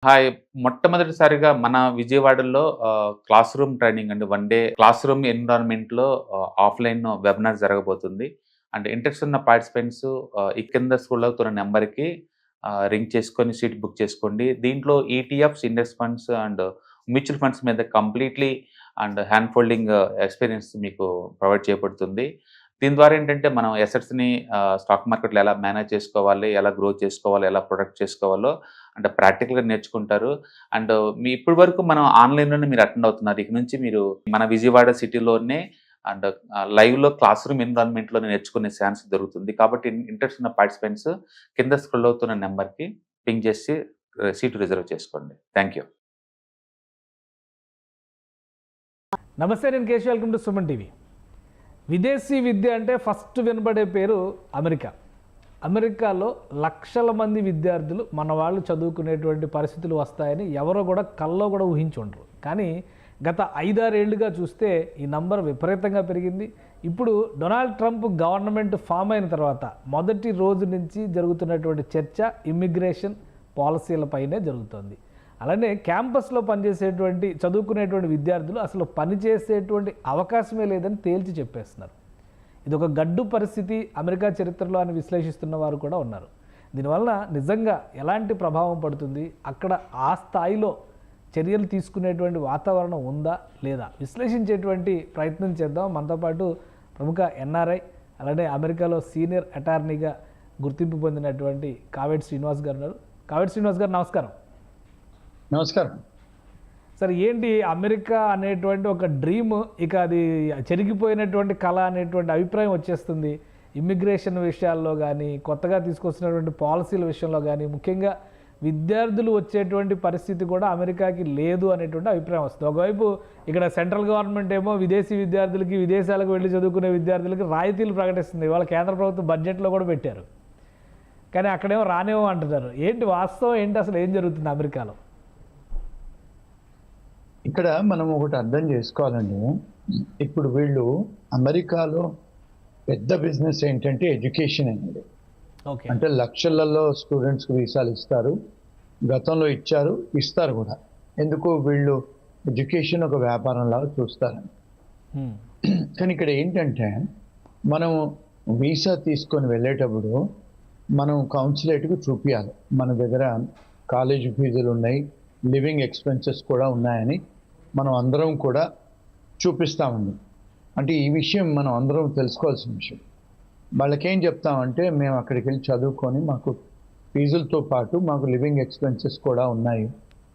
Hi. మొట్టమొదటిసారిగా మన విజయవాడలో క్లాస్ రూమ్ ట్రైనింగ్ అండి. వన్ డే క్లాస్ రూమ్ ఎన్విరాన్మెంట్‌లో ఆఫ్‌లైన్ వెబినార్ జరగబోతుంది. అంటే ఇంట్రెస్ట్ ఉన్న పార్టిసిపెంట్స్ ఈ కింద స్క్రోల్ అవుతున్న నంబర్‌కి రింగ్ చేసుకొని సీట్ బుక్ చేసుకోండి. దీంట్లో ETFs, index funds and mutual funds మీద completely and hand holding experience మీకు ప్రొవైడ్ చేయబడుతుంది. దీని ద్వారా ఏంటంటే మనం అసెట్స్‌ని స్టాక్ మార్కెట్‌లో ఎలా మేనేజ్ చేసుకోవాలి, ఎలా గ్రో చేసుకోవాలి, ఎలా ప్రొటెక్ట్ చేసుకోవాలో అంటే ప్రాక్టికల్‌గా నేర్చుకుంటారు. అండ్ ఇప్పటి వరకు మనం ఆన్‌లైన్‌లోనే మీరు అటెండ్ అవుతున్నారు. ఇక నుంచి మీరు మన విజయవాడ సిటీలోనే అండ్ లైవ్‌లో క్లాస్ రూమ్ ఎన్విరాన్మెంట్‌లోనే నేర్చుకునే ఛాన్స్ దొరుకుతుంది. కాబట్టి ఇంట్రెస్ట్ ఉన్న పార్టిసిపెంట్స్ కింద స్క్రోల్ అవుతున్న నంబర్‌కి పింగ్ చేసి సీట్ రిజర్వ్ చేసుకోండి. Thank you. నమస్తే, నేను Keshav. Welcome to Suman TV. విదేశీ విద్య అంటే ఫస్ట్ వినబడే పేరు అమెరికా. అమెరికాలో లక్షల మంది విద్యార్థులు మన వాళ్ళు చదువుకునేటువంటి పరిస్థితులు వస్తాయని ఎవరో కూడా కల్లో కూడా ఊహించి ఉండరు. కానీ గత 5-6 ఏళ్లుగా చూస్తే ఈ నంబర్ విపరీతంగా పెరిగింది. ఇప్పుడు డొనాల్డ్ ట్రంప్ గవర్నమెంట్ ఫామ్ అయిన తర్వాత మొదటి రోజు నుంచి జరుగుతున్నటువంటి చర్చ ఇమ్మిగ్రేషన్ పాలసీలపైనే జరుగుతోంది. అలానే క్యాంపస్లో పనిచేసేటువంటి చదువుకునేటువంటి విద్యార్థులు అసలు పనిచేసేటువంటి అవకాశమే లేదని తేల్చి చెప్పేస్తున్నారు. ఇది ఒక గడ్డు పరిస్థితి అమెరికా చరిత్రలో అని విశ్లేషిస్తున్న వారు కూడా ఉన్నారు. దీనివల్ల నిజంగా ఎలాంటి ప్రభావం పడుతుంది, అక్కడ ఆ స్థాయిలో చర్యలు తీసుకునేటువంటి వాతావరణం ఉందా లేదా విశ్లేషించేటువంటి ప్రయత్నం చేద్దాం. మనతో పాటు ప్రముఖ ఎన్ఆర్ఐ అలానే అమెరికాలో సీనియర్ అటార్నీగా గుర్తింపు పొందినటువంటి కావేటి శ్రీనివాస్ గారు ఉన్నారు. కావేటి శ్రీనివాస్ గారు నమస్కారం. నమస్కారం సార్, ఏంటి అమెరికా అనేటువంటి ఒక డ్రీమ్ ఇక అది చెరిగిపోయినటువంటి కళ అనేటువంటి అభిప్రాయం వచ్చేస్తుంది. ఇమ్మిగ్రేషన్ విషయాల్లో కానీ, కొత్తగా తీసుకొస్తున్నటువంటి పాలసీల విషయంలో కానీ, ముఖ్యంగా విద్యార్థులు వచ్చేటువంటి పరిస్థితి కూడా అమెరికాకి లేదు అనేటువంటి అభిప్రాయం వస్తుంది. ఒకవైపు ఇక్కడ సెంట్రల్ గవర్నమెంట్ ఏమో విదేశీ విద్యార్థులకి, విదేశాలకు వెళ్ళి చదువుకునే విద్యార్థులకి రాయితీలు ప్రకటిస్తుంది. ఇవాళ కేంద్ర ప్రభుత్వం బడ్జెట్లో కూడా పెట్టారు. కానీ అక్కడేమో రానేమో అంటున్నారు. ఏంటి వాస్తవం ఏంటి, అసలు ఏం జరుగుతుంది అమెరికాలో? ఇక్కడ మనం ఒకటి అర్థం చేసుకోవాలండి. ఇప్పుడు వీళ్ళు అమెరికాలో పెద్ద బిజినెస్ ఏంటంటే ఎడ్యుకేషన్ అనేది. అంటే లక్షలలో స్టూడెంట్స్కి వీసాలు ఇస్తారు, గతంలో ఇచ్చారు, ఇస్తారు కూడా. ఎందుకు వీళ్ళు ఎడ్యుకేషన్ ఒక వ్యాపారం లాగా చూస్తారని. కానీ ఇక్కడ ఏంటంటే మనం వీసా తీసుకొని వెళ్ళేటప్పుడు మనం కౌన్సిలేట్కి చూపించాలి మన దగ్గర కాలేజీ ఫీజులు ఉన్నాయి, లివింగ్ ఎక్స్పెన్సెస్ కూడా ఉన్నాయని మనం అందరం కూడా చూపిస్తామండి. అంటే ఈ విషయం మనం అందరం తెలుసుకోవాల్సిన విషయం. వాళ్ళకేం చెప్తామంటే మేము అక్కడికి వెళ్ళి చదువుకొని మాకు ఫీజులతో పాటు మాకు లివింగ్ ఎక్స్పెన్సెస్ కూడా ఉన్నాయి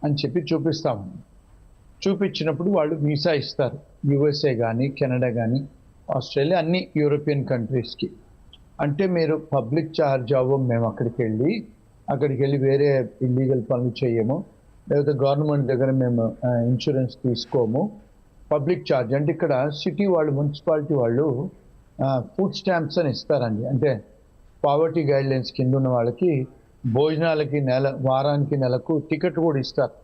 అని చెప్పి చూపిస్తామండి. చూపించినప్పుడు వాళ్ళు వీసా ఇస్తారు. యూఎస్ఏ కానీ, కెనడా కానీ, ఆస్ట్రేలియా, అన్ని యూరోపియన్ కంట్రీస్కి. అంటే మీరు పబ్లిక్ ఛార్జ్ అవ్వం, మేము అక్కడికి వెళ్ళి వేరే ఇల్లీగల్ పనులు చేయము, లేకపోతే గవర్నమెంట్ దగ్గర మేము ఇన్సూరెన్స్ తీసుకోము. పబ్లిక్ ఛార్జ్ అంటే ఇక్కడ సిటీ వాళ్ళు, మున్సిపాలిటీ వాళ్ళు ఫుడ్ స్టాంప్స్ అని ఇస్తారండి. అంటే పావర్టీ గైడ్లైన్స్ కింద ఉన్న వాళ్ళకి భోజనాలకి వారానికి నెలకు టికెట్ కూడా ఇస్తారు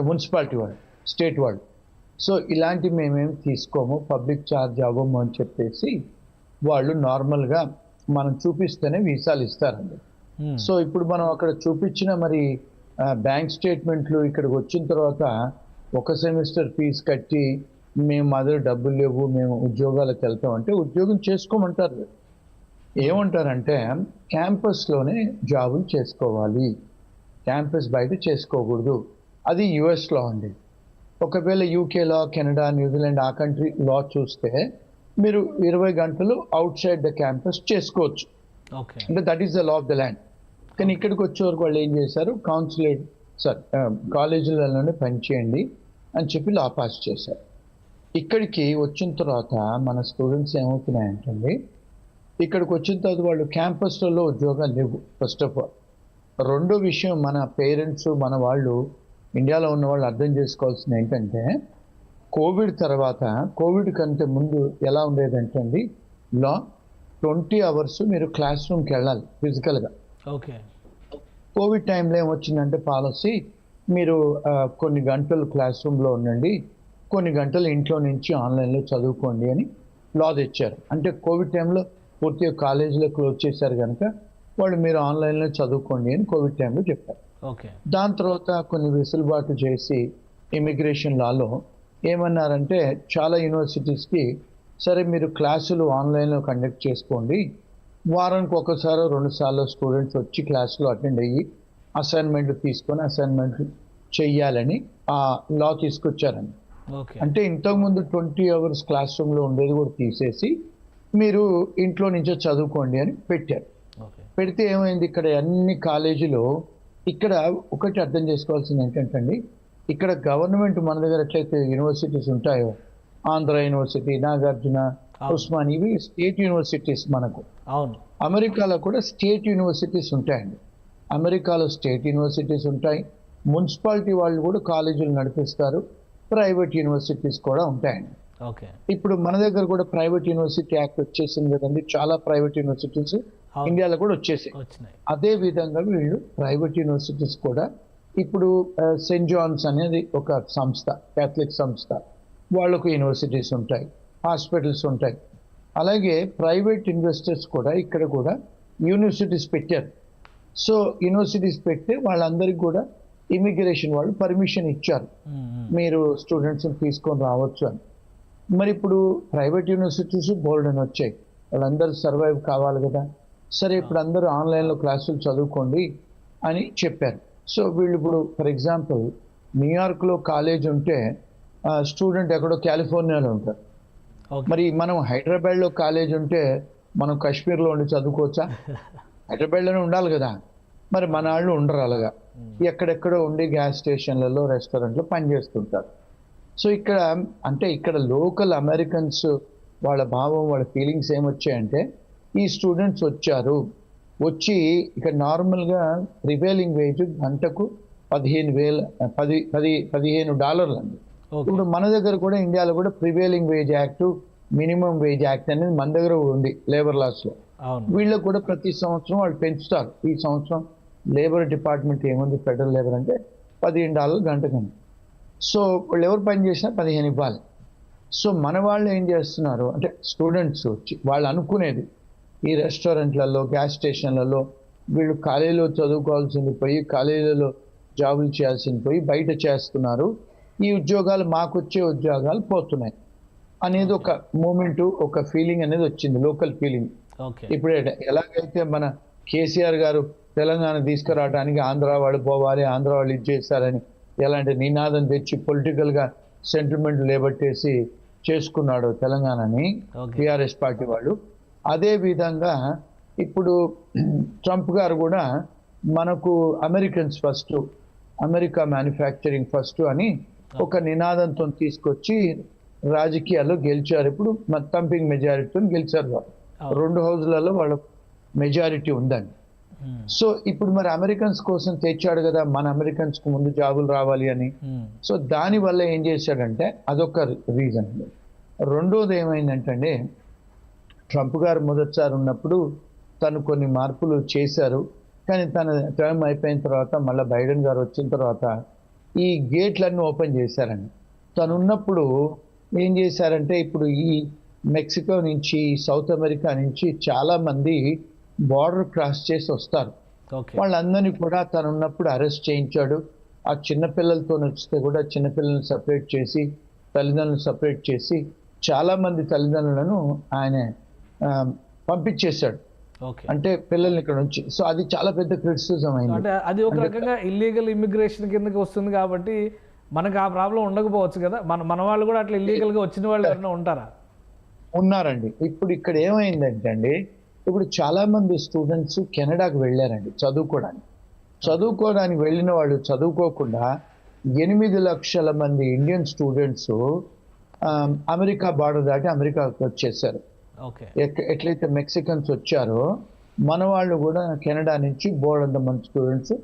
మున్సిపాలిటీ వాళ్ళు, స్టేట్ వాళ్ళు. సో ఇలాంటివి మేమేమి తీసుకోము, పబ్లిక్ ఛార్జ్ అవ్వము అని చెప్పేసి వాళ్ళు నార్మల్గా మనం చూపిస్తేనే వీసాలు ఇస్తారండి. సో ఇప్పుడు మనం అక్కడ చూపించిన మరి బ్యాంక్ స్టేట్మెంట్లు ఇక్కడికి వచ్చిన తర్వాత ఒక సెమిస్టర్ ఫీజు కట్టి మేము మా దగ్గర డబ్బులు లేవు, మేము ఉద్యోగాలకు వెళ్తామంటే ఉద్యోగం చేసుకోమంటారు. ఏమంటారంటే క్యాంపస్లోనే జాబులు చేసుకోవాలి, క్యాంపస్ బయట చేసుకోకూడదు. అది యుఎస్లో అండి. ఒకవేళ యూకేలో, కెనడా, న్యూజిలాండ్ ఆ కంట్రీ లా చూస్తే మీరు 20 గంటలు అవుట్ సైడ్ ద క్యాంపస్ చేసుకోవచ్చు. అంటే that is the law of the land. కానీ ఇక్కడికి వచ్చే వరకు వాళ్ళు ఏం చేశారు, కాలేజీలలోనే పనిచేయండి అని చెప్పి లా పాస్ చేశారు. ఇక్కడికి వచ్చిన తర్వాత మన స్టూడెంట్స్ ఏమవుతున్నాయంటే ఇక్కడికి వచ్చిన తర్వాత వాళ్ళు క్యాంపస్లలో ఉద్యోగాలు లేవు ఫస్ట్ ఆఫ్ ఆల్. రెండో విషయం, మన పేరెంట్స్, మన వాళ్ళు, ఇండియాలో ఉన్న వాళ్ళు అర్థం చేసుకోవాల్సింది ఏంటంటే కోవిడ్ తర్వాత, కోవిడ్ కంటే ముందు ఎలా ఉండేదంటే అండి లా 20 hours మీరు క్లాస్ రూమ్కి వెళ్ళాలి ఫిజికల్గా. కోవిడ్ టైంలో ఏమొచ్చిందంటే పాలసీ, మీరు కొన్ని గంటలు క్లాస్ రూమ్లో ఉండండి, కొన్ని గంటలు ఇంట్లో నుంచి ఆన్లైన్లో చదువుకోండి అని లా తెచ్చారు. అంటే కోవిడ్ టైంలో పూర్తిగా కాలేజీలో క్లోజ్ చేశారు కనుక వాళ్ళు మీరు ఆన్లైన్లో చదువుకోండి అని కోవిడ్ టైంలో చెప్పారు. ఓకే. దాని తర్వాత కొన్ని వెసులుబాటు చేసి ఇమిగ్రేషన్ లాలో ఏమన్నారంటే చాలా యూనివర్సిటీస్కి సరే మీరు క్లాసులు ఆన్లైన్లో కండక్ట్ చేసుకోండి, వారానికి ఒకసారి 2 సార్లు స్టూడెంట్స్ వచ్చి క్లాసులో అటెండ్ అయ్యి అసైన్మెంట్లు తీసుకొని అసైన్మెంట్లు చెయ్యాలని ఆ లా తీసుకొచ్చారండి. ఓకే. అంటే ఇంతకుముందు 20 అవర్స్ క్లాస్ రూమ్లో ఉండేది కూడా తీసేసి మీరు ఇంట్లో నుంచే చదువుకోండి అని పెట్టారు. ఓకే. పెడితే ఏమైంది, ఇక్కడ అన్ని కాలేజీలో ఇక్కడ ఒకటి అర్థం చేసుకోవాల్సింది ఏంటంటే అండి, ఇక్కడ గవర్నమెంట్ మన దగ్గర ఎట్లయితే యూనివర్సిటీస్ ఉంటాయో, ఆంధ్ర యూనివర్సిటీ, నాగార్జున, ఉస్మాన్, ఇవి స్టేట్ యూనివర్సిటీస్ మనకు. అవును. అమెరికాలో కూడా స్టేట్ యూనివర్సిటీస్ ఉంటాయండి. అమెరికాలో స్టేట్ యూనివర్సిటీస్ ఉంటాయి, మున్సిపాలిటీ వాళ్ళు కూడా కాలేజీలు నడిపిస్తారు, ప్రైవేట్ యూనివర్సిటీస్ కూడా ఉంటాయండి. ఓకే. ఇప్పుడు మన దగ్గర కూడా ప్రైవేట్ యూనివర్సిటీ యాక్ట్ వచ్చేసింది కదండి, చాలా ప్రైవేట్ యూనివర్సిటీస్ ఇండియాలో కూడా వచ్చేసాయి. అదే విధంగా వీళ్ళు ప్రైవేట్ యూనివర్సిటీస్ కూడా ఇప్పుడు సెయింట్ జాన్స్ అనేది ఒక సంస్థ, క్యాథలిక్ సంస్థ, వాళ్ళకు యూనివర్సిటీస్ ఉంటాయి, హాస్పిటల్స్ ఉంటాయి. అలాగే ప్రైవేట్ ఇన్వెస్టర్స్ కూడా ఇక్కడ కూడా యూనివర్సిటీస్ పెట్టారు. సో యూనివర్సిటీస్ పెడితే వాళ్ళందరికీ కూడా ఇమిగ్రేషన్ వాళ్ళు పర్మిషన్ ఇచ్చారు, మీరు స్టూడెంట్స్ని తీసుకొని రావచ్చు అని. మరి ఇప్పుడు ప్రైవేట్ యూనివర్సిటీస్ బోల్డ్ అని వచ్చాయి, వాళ్ళందరూ సర్వైవ్ కావాలి కదా. సరే ఇప్పుడు అందరూ ఆన్లైన్లో క్లాసులు చదువుకోండి అని చెప్పారు. సో వీళ్ళు ఇప్పుడు ఫర్ ఎగ్జాంపుల్ న్యూయార్క్లో కాలేజ్ ఉంటే స్టూడెంట్ ఎక్కడో కాలిఫోర్నియాలో ఉంటారు. మరి మనం హైదరాబాద్లో కాలేజ్ ఉంటే మనం కాశ్మీర్లో ఉండి చదువుకోవచ్చా? హైదరాబాద్లోనే ఉండాలి కదా. మరి మన వాళ్ళు ఉండరు అలాగా, ఎక్కడెక్కడో ఉండి గ్యాస్ స్టేషన్లలో, రెస్టారెంట్లో పనిచేస్తుంటారు. సో ఇక్కడ అంటే ఇక్కడ లోకల్ అమెరికన్స్ వాళ్ళ భావం, వాళ్ళ ఫీలింగ్స్ ఏమొచ్చాయంటే, ఈ స్టూడెంట్స్ వచ్చారు, వచ్చి ఇక్కడ నార్మల్గా ప్రివేలింగ్ వేజ్ గంటకు $15,000 అండి. ఇప్పుడు మన దగ్గర కూడా ఇండియాలో కూడా prevailing wage act, minimum wage act అనేది మన దగ్గర ఉంది లేబర్ లాస్లో. వీళ్ళకు కూడా ప్రతి సంవత్సరం వాళ్ళు పెంచుతారు. ఈ సంవత్సరం లేబర్ డిపార్ట్మెంట్ ఏముంది, ఫెడరల్ లేబర్ అంటే $15 గంటకండి. సో వాళ్ళు ఎవరు పని చేసినా 15 ఇవ్వాలి. సో మన వాళ్ళు ఏం చేస్తున్నారు అంటే స్టూడెంట్స్ వచ్చి వాళ్ళు అనుకునేది ఈ రెస్టారెంట్లలో, గ్యాస్ స్టేషన్లలో వీళ్ళు కాలేజీలో చదువుకోవాల్సింది పోయి కాలేజీలలో జాబులు చేయాల్సింది పోయి బయట చేస్తున్నారు, ఈ ఉద్యోగాలు మాకు వచ్చే ఉద్యోగాలు పోతున్నాయి అనేది ఒక మూమెంటు, ఒక ఫీలింగ్ అనేది వచ్చింది, లోకల్ ఫీలింగ్. ఇప్పుడు ఎలాగైతే మన కేసీఆర్ గారు తెలంగాణ తీసుకురావడానికి ఆంధ్ర వాళ్ళు పోవాలి, ఆంధ్ర వాళ్ళు ఇది చేశారని ఎలాంటి నినాదం తెచ్చి పొలిటికల్గా సెంటిమెంట్ లేబట్టేసి చేసుకున్నాడు తెలంగాణని టీఆర్ఎస్ పార్టీ వాళ్ళు, అదే విధంగా ఇప్పుడు ట్రంప్ గారు కూడా మనకు Americans first, America manufacturing first అని ఒక నినాదంతో తీసుకొచ్చి రాజకీయాల్లో గెలిచారు. ఇప్పుడు థంపింగ్ మెజారిటీతో గెలిచారు వాళ్ళు, 2 హౌజ్లలో వాళ్ళ మెజారిటీ ఉందండి. సో ఇప్పుడు మరి అమెరికన్స్ కోసం తెచ్చాడు కదా, మన అమెరికన్స్కు ముందు జాబులు రావాలి అని. సో దానివల్ల ఏం చేశాడంటే అదొక రీజన్. రెండోది ఏమైందంటే, ట్రంప్ గారు మొదటిసారి ఉన్నప్పుడు తను కొన్ని మార్పులు చేశారు, కానీ తన టర్మ్ అయిపోయిన తర్వాత మళ్ళీ బైడెన్ గారు వచ్చిన తర్వాత ఈ గేట్లన్నీ ఓపెన్ చేశారండి. తను ఉన్నప్పుడు ఏం చేశారంటే, ఇప్పుడు ఈ మెక్సికో నుంచి, సౌత్ అమెరికా నుంచి చాలామంది బార్డర్ క్రాస్ చేసి వస్తారు. వాళ్ళందరినీ కూడా తను ఉన్నప్పుడు అరెస్ట్ చేయించాడు. ఆ చిన్నపిల్లలతో వస్తే కూడా చిన్నపిల్లల్ని సపరేట్ చేసి, తల్లిదండ్రులను సపరేట్ చేసి, చాలామంది తల్లిదండ్రులను ఆయన పంపించేశాడు, అంటే పిల్లల్ని ఇక్కడ నుంచి. సో అది చాలా పెద్ద క్రిటిసిజం అయింది. అంటే అది ఒక రకంగా ఇల్లీగల్ ఇమిగ్రేషన్ కిందకి వస్తుంది కాబట్టి మనకు ఆ ప్రాబ్లం ఉండకపోవచ్చు కదా. మన వాళ్ళు కూడా అట్లా ఇల్లీగల్గా వచ్చిన వాళ్ళు ఎవరైనా ఉంటారా? ఉన్నారండి. ఇప్పుడు ఇక్కడ ఏమైందంటే అండి, ఇప్పుడు చాలామంది స్టూడెంట్స్ కెనడాకు వెళ్ళారండి చదువుకోవడానికి వెళ్ళిన వాళ్ళు చదువుకోకుండా 8 లక్షల మంది ఇండియన్ స్టూడెంట్స్ అమెరికా బార్డర్ దాటి అమెరికాకు వచ్చేసారు. ఎట్లయితే మెక్సికన్స్ వచ్చారో మన వాళ్ళు కూడా కెనడా నుంచి బోర్డంత మంది స్టూడెంట్స్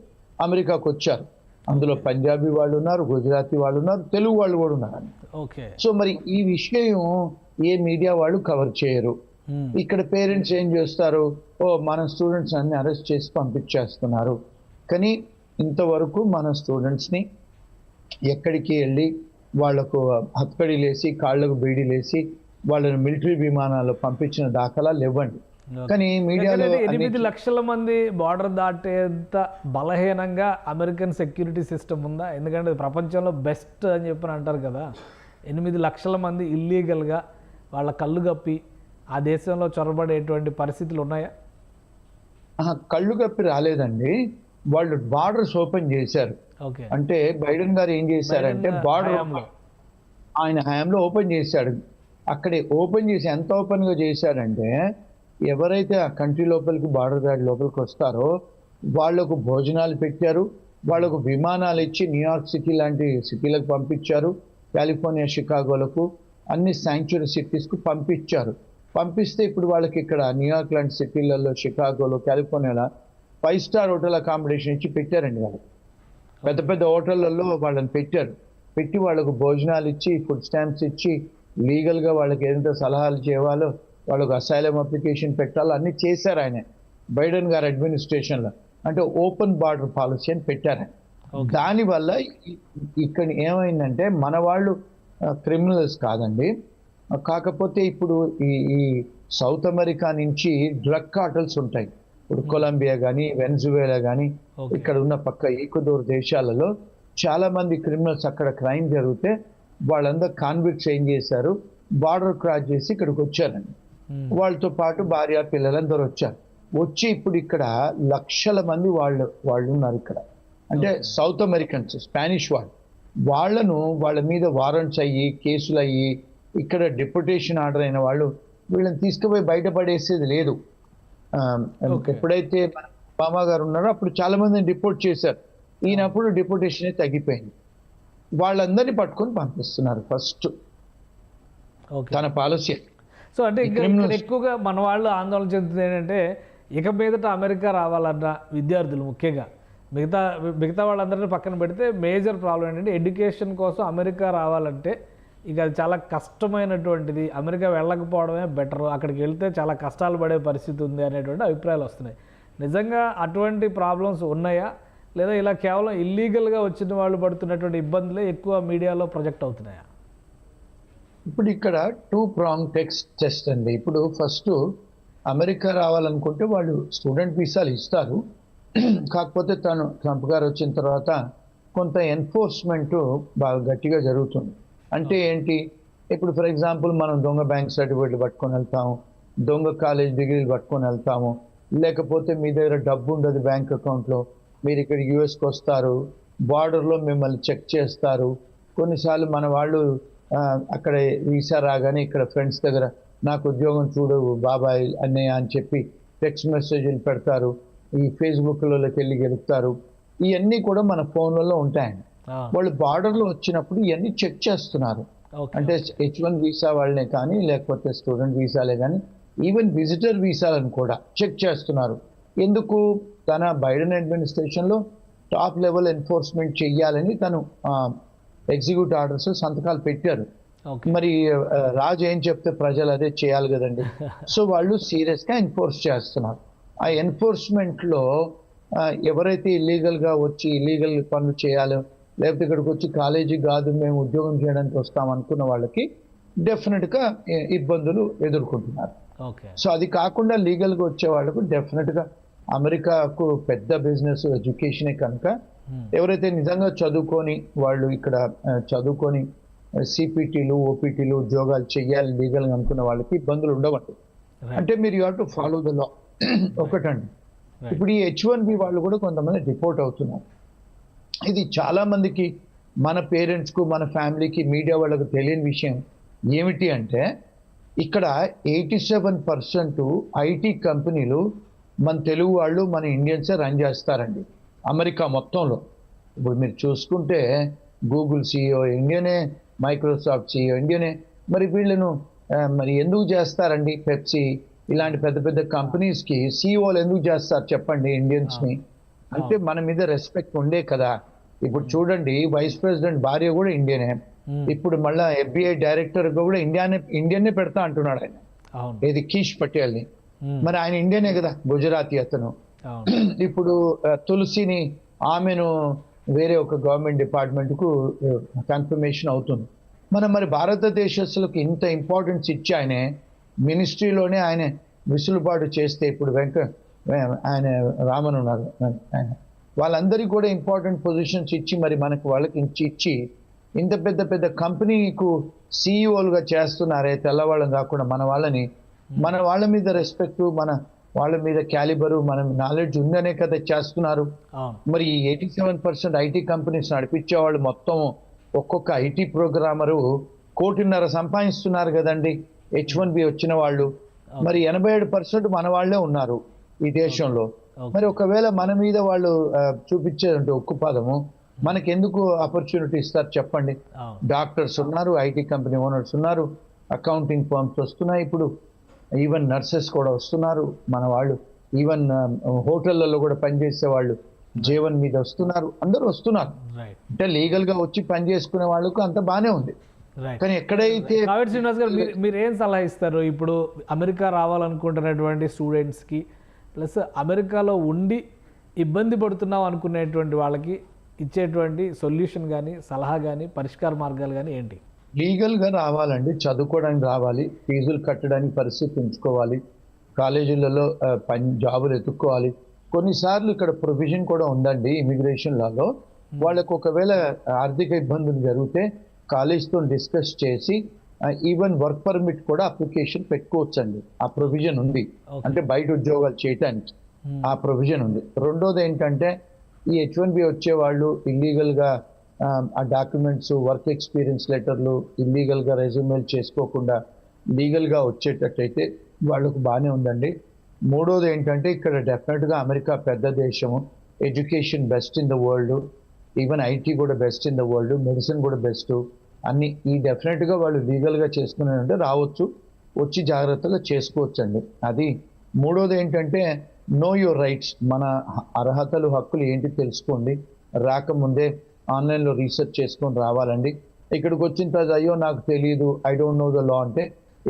అమెరికాకు వచ్చారు. అందులో పంజాబీ వాళ్ళు ఉన్నారు, గుజరాతీ వాళ్ళు ఉన్నారు, తెలుగు వాళ్ళు కూడా ఉన్నారు. సో మరి ఈ విషయం ఏ మీడియా వాళ్ళు కవర్ చేయరు. ఇక్కడ పేరెంట్స్ ఏం చేస్తారు, మన స్టూడెంట్స్ అన్ని అరెస్ట్ చేసి పంపించేస్తున్నారు. కానీ ఇంతవరకు మన స్టూడెంట్స్ని ఎక్కడికి వెళ్ళి వాళ్లకు హత్కడీలేసి, కాళ్లకు బీడీలేసి వాళ్ళని మిలిటరీ విమానాల్లో పంపించిన దాఖలాలు ఇవ్వండి. కానీ మీడియాలో ఎందుకంటే 8 లక్షల మంది బార్డర్ దాటేంత బలహీనంగా అమెరికన్ సెక్యూరిటీ సిస్టమ్ ఉందా? ఎందుకంటే ప్రపంచంలో బెస్ట్ అని చెప్పి అంటారు కదా. 8 లక్షల మంది ఇల్లీగల్గా వాళ్ళ కళ్ళు కప్పి ఆ దేశంలో చొరబడేటువంటి పరిస్థితులు ఉన్నాయా? కళ్ళు కప్పి రాలేదండి, వాళ్ళు బార్డర్స్ ఓపెన్ చేశారు. ఓకే, అంటే బైడెన్ గారు ఏం చేశారంటే బార్డర్ ఆయన హయాంలో ఓపెన్ చేశాడు. అక్కడే ఓపెన్ చేసి ఎంత ఓపెన్గా చేశాడంటే ఎవరైతే ఆ కంట్రీ లోపలికి బార్డర్ గార్డ్ లోపలికి వస్తారో వాళ్లకు భోజనాలు పెట్టారు, వాళ్లకు విమానాలు ఇచ్చి న్యూయార్క్ సిటీ లాంటి సిటీలకు పంపించారు, కాలిఫోర్నియా షికాగోలకు అన్ని శాంక్చురీ సిటీస్కు పంపించారు. పంపిస్తే ఇప్పుడు వాళ్ళకి ఇక్కడ న్యూయార్క్ లాంటి సిటీలలో, షికాగోలో, కాలిఫోర్నియాలో 5 స్టార్ హోటల్ అకామిడేషన్ ఇచ్చి పెట్టారండి. వాళ్ళు పెద్ద పెద్ద హోటళ్లలో వాళ్ళని పెట్టారు. పెట్టి వాళ్ళకు భోజనాలు ఇచ్చి, ఫుడ్ స్టాంప్స్ ఇచ్చి, లీగల్గా వాళ్ళకి ఎంత సలహాలు చేయాలో, వాళ్ళకు అసైలం అప్లికేషన్ పెట్టాలో అన్నీ చేశారు ఆయన బైడెన్ గారి అడ్మినిస్ట్రేషన్లో. అంటే ఓపెన్ బార్డర్ పాలసీ అని పెట్టారు. దానివల్ల ఇక్కడ ఏమైందంటే మన వాళ్ళు క్రిమినల్స్ కాదండి, కాకపోతే ఇప్పుడు ఈ సౌత్ అమెరికా నుంచి డ్రగ్ కార్టల్స్ ఉంటాయి. ఇప్పుడు కొలంబియా కానీ, వెనజువేలా కానీ, ఇక్కడ ఉన్న పక్క ఈక్వెడోర్ దేశాలలో చాలా మంది క్రిమినల్స్ అక్కడ క్రైమ్ జరిగితే వాళ్ళందరూ కాన్విక్ట్స్ ఏం చేశారు, బార్డర్ క్రాస్ చేసి ఇక్కడికి వచ్చారండి. వాళ్ళతో పాటు భార్య పిల్లలందరూ వచ్చారు. వచ్చి ఇప్పుడు ఇక్కడ లక్షల మంది వాళ్ళు ఉన్నారు ఇక్కడ. అంటే సౌత్ అమెరికన్స్, స్పానిష్ వాళ్ళ మీద వారెంట్స్ అయ్యి, కేసులు అయ్యి, ఇక్కడ డిప్యూటేషన్ ఆర్డర్ అయిన వాళ్ళు వీళ్ళని తీసుకుపోయి బయటపడేసేది లేదు. ఎప్పుడైతే ఒబామా గారు ఉన్నారో అప్పుడు చాలా మందిని డిపోర్ట్ చేశారు. ఈయనప్పుడు డిపోర్టేషన్ తగ్గిపోయింది. వాళ్ళందరినీ పట్టుకొని పంపిస్తున్నారు ఫస్ట్ తన పాలసీ. సో అంటే ఇక్కడ ఎక్కువగా మన వాళ్ళు ఆందోళన చెందుతుంది ఏంటంటే ఇక మీదట అమెరికా రావాలన్న విద్యార్థులు ముఖ్యంగా, మిగతా వాళ్ళందరినీ పక్కన పెడితే మేజర్ ప్రాబ్లం ఏంటంటే ఎడ్యుకేషన్ కోసం అమెరికా రావాలంటే ఇక అది చాలా కష్టమైనటువంటిది, అమెరికా వెళ్ళకపోవడమే బెటర్, అక్కడికి వెళ్తే చాలా కష్టాలు పడే పరిస్థితి ఉంది అనేటువంటి అభిప్రాయాలు వస్తున్నాయి. నిజంగా అటువంటి ప్రాబ్లమ్స్ ఉన్నాయా, లేదా ఇలా కేవలం ఇల్లీగల్గా వచ్చిన వాళ్ళు పడుతున్నటువంటి ఇబ్బందులే ఎక్కువ మీడియాలో ప్రొజెక్ట్ అవుతున్నాయా? ఇప్పుడు ఇక్కడ 2 prong టెస్ట్ అండి. ఇప్పుడు ఫస్ట్ అమెరికా రావాలనుకుంటే వాళ్ళు స్టూడెంట్ వీసాలు ఇస్తారు. కాకపోతే ట్రంప్ గారు వచ్చిన తర్వాత కొంత ఎన్ఫోర్స్మెంట్ బాగా గట్టిగా జరుగుతుంది. అంటే ఏంటి, ఇప్పుడు ఫర్ ఎగ్జాంపుల్ మనం దొంగ బ్యాంక్ సర్టిఫికేట్లు పట్టుకొని వెళ్తాము, దొంగ కాలేజ్ డిగ్రీలు పట్టుకొని వెళ్తాము, లేకపోతే మీ దగ్గర డబ్బు ఉండదు బ్యాంక్ అకౌంట్లో, మీరు ఇక్కడ యూఎస్కి వస్తారు, బార్డర్లో మిమ్మల్ని చెక్ చేస్తారు. కొన్నిసార్లు మన వాళ్ళు అక్కడ వీసా రాగానే ఇక్కడ ఫ్రెండ్స్ దగ్గర నాకు ఉద్యోగం చూడు బాబాయ్ అన్నయ్య అని చెప్పి టెక్స్ట్ మెసేజ్లు పెడతారు, ఈ ఫేస్బుక్లోకి వెళ్ళి గెలుపుతారు. ఇవన్నీ కూడా మన ఫోన్లలో ఉంటాయండి. వాళ్ళు బార్డర్లో వచ్చినప్పుడు ఇవన్నీ చెక్ చేస్తున్నారు. అంటే H1 వీసా వాళ్ళనే కానీ, లేకపోతే స్టూడెంట్ వీసాలే కానీ, ఈవెన్ విజిటర్ వీసాలను కూడా చెక్ చేస్తున్నారు. ఎందుకు, తన బైడెన్ అడ్మినిస్ట్రేషన్లో టాప్ లెవెల్ ఎన్ఫోర్స్మెంట్ చెయ్యాలని తను ఎగ్జిక్యూటివ్ ఆర్డర్స్ సంతకాలు పెట్టారు. మరి రాజు ఏం చెప్తే ప్రజలు అదే చేయాలి కదండి. సో వాళ్ళు సీరియస్గా ఎన్ఫోర్స్ చేస్తున్నారు. ఆ ఎన్ఫోర్స్మెంట్లో ఎవరైతే ఇల్లీగల్గా వచ్చి ఇల్లీగల్ పనులు చేయాలో, లేకపోతే ఇక్కడికి వచ్చి కాలేజీ కాదు మేము ఉద్యోగం చేయడానికి వస్తాం అనుకున్న వాళ్ళకి డెఫినెట్గా ఇబ్బందులు ఎదుర్కొంటున్నారు. సో అది కాకుండా లీగల్గా వచ్చే వాళ్ళకు డెఫినెట్గా అమెరికాకు పెద్ద బిజినెస్ ఎడ్యుకేషనే కనుక ఎవరైతే నిజంగా చదువుకొని వాళ్ళు ఇక్కడ చదువుకొని సిపిటీలు, ఓపీటీలు ఉద్యోగాలు చెయ్యాలి లీగల్గా అనుకున్న వాళ్ళకి ఇబ్బందులు ఉండవండి. అంటే మీరు you have to follow the law. ఒకటండి, ఇప్పుడు ఈ H1B వాళ్ళు కూడా కొంతమంది డిపోర్ట్ అవుతున్నారు. ఇది చాలా మందికి, మన పేరెంట్స్కు, మన ఫ్యామిలీకి, మీడియా వాళ్ళకు తెలియని విషయం ఏమిటి అంటే ఇక్కడ 87% ఐటీ కంపెనీలు మన తెలుగు వాళ్ళు, మన ఇండియన్సే రన్ చేస్తారండి అమెరికా మొత్తంలో. ఇప్పుడు మీరు చూసుకుంటే గూగుల్ CEO ఇండియనే, మైక్రోసాఫ్ట్ CEO ఇండియనే. మరి వీళ్ళను మరి ఎందుకు చేస్తారండి? పెప్సీ ఇలాంటి పెద్ద పెద్ద కంపెనీస్కి CEOలు ఎందుకు చేస్తారు చెప్పండి ఇండియన్స్ని? అంటే మన మీద రెస్పెక్ట్ ఉండే కదా. ఇప్పుడు చూడండి, వైస్ ప్రెసిడెంట్ భార్య కూడా ఇండియనే. ఇప్పుడు మళ్ళీ FBI డైరెక్టర్గా కూడా ఇండియన్నే పెడతా అంటున్నాడు ఆయన, ఏది కీష్ పటేల్ని. మరి ఆయన ఇండియనే కదా, గుజరాతీ అతను. ఇప్పుడు తులసిని, ఆమెను వేరే ఒక గవర్నమెంట్ డిపార్ట్మెంట్కు కన్ఫర్మేషన్ అవుతుంది. మరి భారతదేశస్తులకు ఇంత ఇంపార్టెన్స్ ఇచ్చి ఆయన మినిస్ట్రీలోనే ఆయన విసులుబాటు చేస్తే ఇప్పుడు ఆయన రామన్ ఉన్నారు ఆయన వాళ్ళందరికీ కూడా ఇంపార్టెంట్ పొజిషన్స్ ఇచ్చి మరి మనకు వాళ్ళకి ఇచ్చి ఇంత పెద్ద పెద్ద కంపెనీకు సీఈఓలుగా చేస్తున్నారే తెల్లవాళ్ళని కాకుండా మన వాళ్ళ మీద రెస్పెక్ట్, మన వాళ్ళ మీద క్యాలిబరు, మన నాలెడ్జ్ ఉందనే కదా చేస్తున్నారు. మరి ఈ 87% ఐటీ కంపెనీస్ నడిపించే వాళ్ళు మొత్తం ఒక్కొక్క ఐటీ ప్రోగ్రామరు 1.5 కోటి సంపాదిస్తున్నారు కదండి H1B వచ్చిన వాళ్ళు. మరి 87% మన వాళ్ళే ఉన్నారు ఈ దేశంలో. మరి ఒకవేళ మన మీద వాళ్ళు చూపించేదంటే ఉక్కుపాదము, మనకెందుకు ఆపర్చునిటీ ఇస్తారు చెప్పండి? డాక్టర్స్ ఉన్నారు, ఐటీ కంపెనీ ఓనర్స్ ఉన్నారు, అకౌంటింగ్ ఫర్మ్స్ వస్తున్నాయి, ఇప్పుడు ఈవెన్ నర్సెస్ కూడా వస్తున్నారు మన వాళ్ళు, ఈవెన్ హోటళ్లలో కూడా పనిచేసే వాళ్ళు J1 మీద వస్తున్నారు, అందరూ వస్తున్నారు. అంటే లీగల్ గా వచ్చి పని చేసుకునే వాళ్ళకు అంత బానే ఉంది. కానీ ఎక్కడైతే శ్రీనివాస్ గారు మీరు ఏం సలహా ఇస్తారు ఇప్పుడు అమెరికా రావాలనుకుంటున్నటువంటి స్టూడెంట్స్కి, ప్లస్ అమెరికాలో ఉండి ఇబ్బంది పడుతున్నాం అనుకునేటువంటి వాళ్ళకి ఇచ్చేటువంటి సొల్యూషన్ కానీ, సలహా కానీ, పరిష్కార మార్గాలు కానీ ఏంటి? లీగల్గా రావాలండి, చదువుకోవడానికి రావాలి, ఫీజులు కట్టడానికి పరిస్థితి ఉంచుకోవాలి, కాలేజీలలో జాబులు ఎత్తుక్కోవాలి. కొన్నిసార్లు ఇక్కడ ప్రొవిజన్ కూడా ఉందండి ఇమిగ్రేషన్ లాలో, వాళ్ళకు ఒకవేళ ఆర్థిక ఇబ్బందులు జరిగితే కాలేజ్తో డిస్కస్ చేసి ఈవెన్ వర్క్ పర్మిట్ కూడా అప్లికేషన్ పెట్టుకోవచ్చండి. ఆ ప్రొవిజన్ ఉంది, అంటే బయట ఉద్యోగాలు చేయటానికి ఆ ప్రొవిజన్ ఉంది. రెండోది ఏంటంటే ఈ H1B వచ్చే వాళ్ళు ఇల్లీగల్గా ఆ డాక్యుమెంట్స్, వర్క్ ఎక్స్పీరియన్స్ లెటర్లు ఇల్లీగల్గా రెజ్యూమేలు చేసుకోకుండా లీగల్గా వచ్చేటట్టయితే వాళ్ళకు బాగానే ఉందండి. మూడోది ఏంటంటే ఇక్కడ డెఫినెట్గా అమెరికా పెద్ద దేశము, education best in the world, even IT కూడా best in the world, medicine కూడా బెస్ట్, అన్ని ఈ డెఫినెట్గా వాళ్ళు లీగల్గా చేసుకున్నారంటే రావచ్చు, వచ్చి జాగ్రత్తగా చేసుకోవచ్చు అండి. అది మూడోది ఏంటంటే నో యువర్ రైట్స్, మన అర్హతలు హక్కులు ఏంటి తెలుసుకోండి, రాకముందే ఆన్లైన్లో రీసెర్చ్ చేసుకొని రావాలండి. ఇక్కడికి వచ్చిన తర్వాత అయ్యో నాకు తెలియదు, I don't know the law అంటే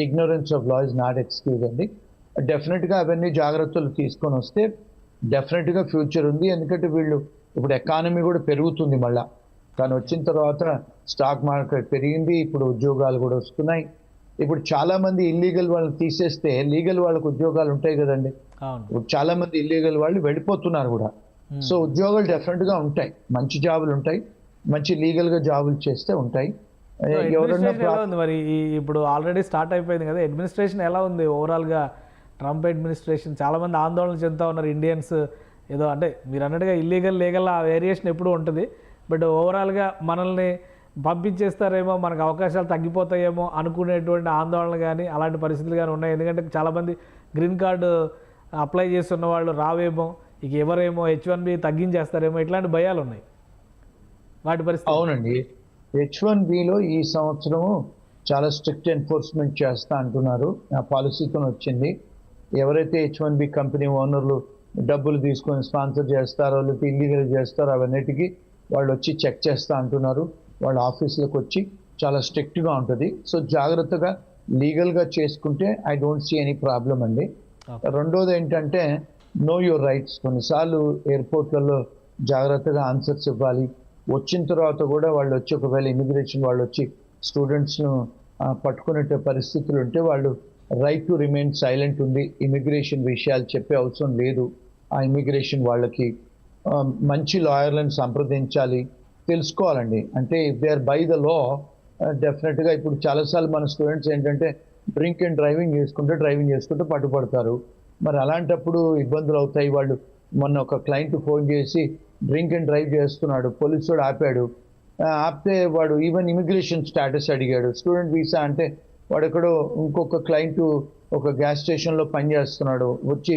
ignorance of law is not excuse అండి. డెఫినెట్గా అవన్నీ జాగ్రత్తలు తీసుకొని వస్తే డెఫినెట్గా ఫ్యూచర్ ఉంది. ఎందుకంటే వీళ్ళు ఇప్పుడు ఎకానమీ కూడా పెరుగుతుంది మళ్ళా, కానీ వచ్చిన తర్వాత స్టాక్ మార్కెట్ పెరిగింది, ఇప్పుడు ఉద్యోగాలు కూడా వస్తున్నాయి. ఇప్పుడు చాలా మంది ఇల్లీగల్ వాళ్ళని తీసేస్తే లీగల్ వాళ్ళకు ఉద్యోగాలు ఉంటాయి కదండి. ఇప్పుడు చాలా మంది ఇల్లీగల్ వాళ్ళు వెళ్ళిపోతున్నారు కూడా. సో ఉద్యోగాలు డెఫినెట్గా ఉంటాయి, మంచి జాబులు ఉంటాయి, మంచి లీగల్గా జాబులు చేస్తే ఉంటాయి. మరి ఇప్పుడు ఆల్రెడీ స్టార్ట్ అయిపోయింది కదా, అడ్మినిస్ట్రేషన్ ఎలా ఉంది ఓవరాల్గా? ట్రంప్ అడ్మినిస్ట్రేషన్ చాలా మంది ఆందోళన చెందుతూ ఉన్నారు ఇండియన్స్. ఏదో అంటే మీరు అన్నట్టుగా ఇల్లీగల్ లీగల్ ఆ వేరియేషన్ ఎప్పుడూ ఉంటుంది, బట్ ఓవరాల్గా మనల్ని పంపించేస్తారేమో, మనకు అవకాశాలు తగ్గిపోతాయేమో అనుకునేటువంటి ఆందోళన కానీ అలాంటి పరిస్థితులు కానీ ఉన్నాయి. ఎందుకంటే చాలామంది గ్రీన్ కార్డు అప్లై చేస్తున్న వాళ్ళు రావేమో, ఇక ఎవరేమో H1B తగ్గించేస్తారేమో, ఇట్లాంటి భయాలు ఉన్నాయి. వాటి పరిస్థితి అవునండి. H1Bలో ఈ సంవత్సరము చాలా స్ట్రిక్ట్ ఎన్ఫోర్స్మెంట్ చేస్తా అంటున్నారు, ఆ పాలసీతో వచ్చింది. ఎవరైతే H1B కంపెనీ ఓనర్లు డబ్బులు తీసుకొని స్పాన్సర్ చేస్తారో లేకపోతే ఇల్లీగల్ చేస్తారో అవన్నిటికీ వాళ్ళు వచ్చి చెక్ చేస్తా అంటున్నారు. వాళ్ళ ఆఫీసులకు వచ్చి చాలా స్ట్రిక్ట్గా ఉంటుంది. సో జాగ్రత్తగా లీగల్గా చేసుకుంటే I don't see any problem అండి. రెండోది ఏంటంటే నో యువర్ రైట్స్. కొన్నిసార్లు ఎయిర్పోర్ట్లలో జాగ్రత్తగా ఆన్సర్స్ ఇవ్వాలి. వచ్చిన తర్వాత కూడా వాళ్ళు వచ్చి ఒకవేళ ఇమిగ్రేషన్ వాళ్ళు వచ్చి స్టూడెంట్స్ను పట్టుకునే పరిస్థితులు ఉంటే వాళ్ళు రైట్ టు రిమైన్ సైలెంట్ ఉంది. ఇమిగ్రేషన్ విషయాలు చెప్పే అవసరం లేదు. ఆ ఇమిగ్రేషన్ వాళ్ళకి మంచి లాయర్లను సంప్రదించాలి, తెలుసుకోవాలండి. అంటే if they are by the law డెఫినెట్గా ఇప్పుడు చాలాసార్లు మన స్టూడెంట్స్ ఏంటంటే డ్రింక్ అండ్ డ్రైవింగ్ చేసుకుంటూ పట్టుపడతారు. మరి అలాంటప్పుడు ఇబ్బందులు అవుతాయి. వాళ్ళు మొన్న ఒక క్లయింట్ ఫోన్ చేసి డ్రింక్ అండ్ డ్రైవ్ చేస్తున్నాడు, పోలీసుడు ఆపాడు. ఆపితే వాడు ఈవెన్ ఇమిగ్రేషన్ స్టేటస్ అడిగాడు, స్టూడెంట్ వీసా అంటే వాడు ఎక్కడో ఇంకొక క్లయింట్ ఒక గ్యాస్ స్టేషన్లో పనిచేస్తున్నాడు, వచ్చి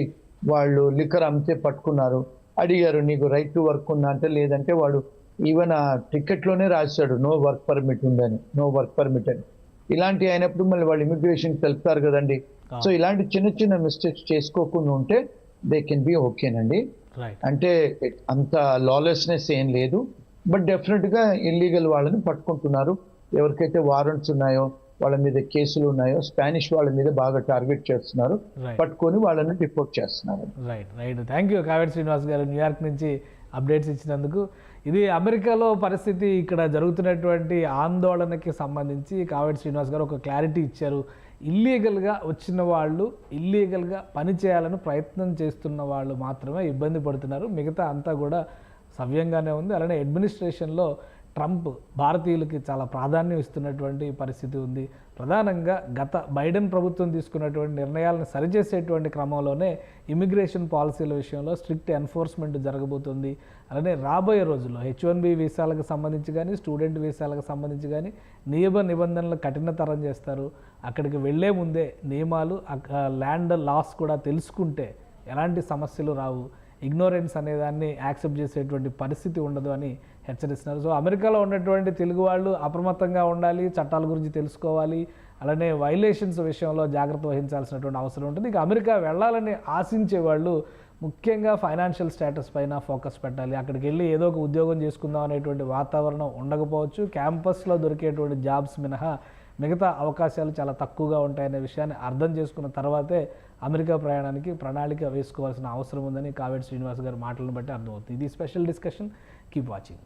వాళ్ళు లిక్కర్ అమ్మితే పట్టుకున్నారు. అడిగారు నీకు రైట్ టు వర్క్ ఉందా అంటే లేదంటే వాడు ఈవెన్ ఆ టికెట్లోనే రాశాడు నో వర్క్ పర్మిట్ ఉందని, నో వర్క్ పర్మిట్ అని. ఇలాంటి అయినప్పుడు మళ్ళీ వాళ్ళు ఇమిగ్రేషన్కి తెలుపుతారు కదండి. సో ఇలాంటి చిన్న చిన్న మిస్టేక్స్ చేసుకోకుండా ఉంటే దే కెన్ బి ఓకేనండి. అంటే అంత లాలెస్నెస్ ఏం లేదు, బట్ డెఫినెట్గా ఇల్లీగల్ వాళ్ళని పట్టుకుంటున్నారు. ఎవరికైతే వారెంట్స్ ఉన్నాయో వాళ్ళ మీద కేసులు ఉన్నాయో స్పానిష్ వాళ్ళ మీద బాగా టార్గెట్ చేస్తున్నారు, పట్టుకొని వాళ్ళని రిపోర్ట్ చేస్తున్నారు. Right. Thank you Kaveti Srinivas గారు, న్యూయార్క్ నుంచి అప్డేట్స్ ఇచ్చినందుకు. ఇది అమెరికాలో పరిస్థితి, ఇక్కడ జరుగుతున్నటువంటి ఆందోళనకి సంబంధించి కావేటి శ్రీనివాస్ గారు ఒక క్లారిటీ ఇచ్చారు. ఇల్లీగల్గా వచ్చిన వాళ్ళు, ఇల్లీగల్గా పని చేయాలని ప్రయత్నం చేస్తున్న వాళ్ళు మాత్రమే ఇబ్బంది పడుతున్నారు. మిగతా అంతా కూడా సవ్యంగానే ఉంది. అలానే అడ్మినిస్ట్రేషన్లో ట్రంప్ భారతీయులకి చాలా ప్రాధాన్యం ఇస్తున్నటువంటి పరిస్థితి ఉంది. ప్రధానంగా గత బైడెన్ ప్రభుత్వం తీసుకున్నటువంటి నిర్ణయాలను సరిచేసేటువంటి క్రమంలోనే ఇమిగ్రేషన్ పాలసీల విషయంలో స్ట్రిక్ట్ ఎన్ఫోర్స్మెంట్ జరగబోతుంది. అలానే రాబోయే రోజుల్లో H1B వీసాలకు సంబంధించి కానీ, స్టూడెంట్ వీసాలకు సంబంధించి కానీ నియమ నిబంధనలు కఠినతరం చేస్తారు. అక్కడికి వెళ్లే ముందే నియమాలు, ల్యాండ్ లాస్ కూడా తెలుసుకుంటే ఎలాంటి సమస్యలు రావు. ఇగ్నోరెన్స్ అనేదాన్ని యాక్సెప్ట్ చేసేటువంటి పరిస్థితి ఉండదు అని హెచ్చరిస్తున్నారు. సో అమెరికాలో ఉన్నటువంటి తెలుగు వాళ్ళు అప్రమత్తంగా ఉండాలి, చట్టాల గురించి తెలుసుకోవాలి, అలానే వైలేషన్స్ విషయంలో జాగ్రత్త వహించాల్సినటువంటి అవసరం ఉంటుంది. ఇక అమెరికా వెళ్ళాలని ఆశించే వాళ్ళు ముఖ్యంగా ఫైనాన్షియల్ స్టేటస్ పైన ఫోకస్ పెట్టాలి. అక్కడికి వెళ్ళి ఏదో ఒక ఉద్యోగం చేసుకుందాం అనేటువంటి వాతావరణం ఉండకపోవచ్చు. క్యాంపస్లో దొరికేటువంటి జాబ్స్ మినహా మిగతా అవకాశాలు చాలా తక్కువగా ఉంటాయనే విషయాన్ని అర్థం చేసుకున్న తర్వాతే అమెరికా ప్రయాణానికి ప్రణాళిక వేసుకోవాల్సిన అవసరం ఉందని కావేటి శ్రీనివాస్ గారి మాటలను బట్టి అర్థమవుతుంది. ఇది స్పెషల్ డిస్కషన్. Keep watching.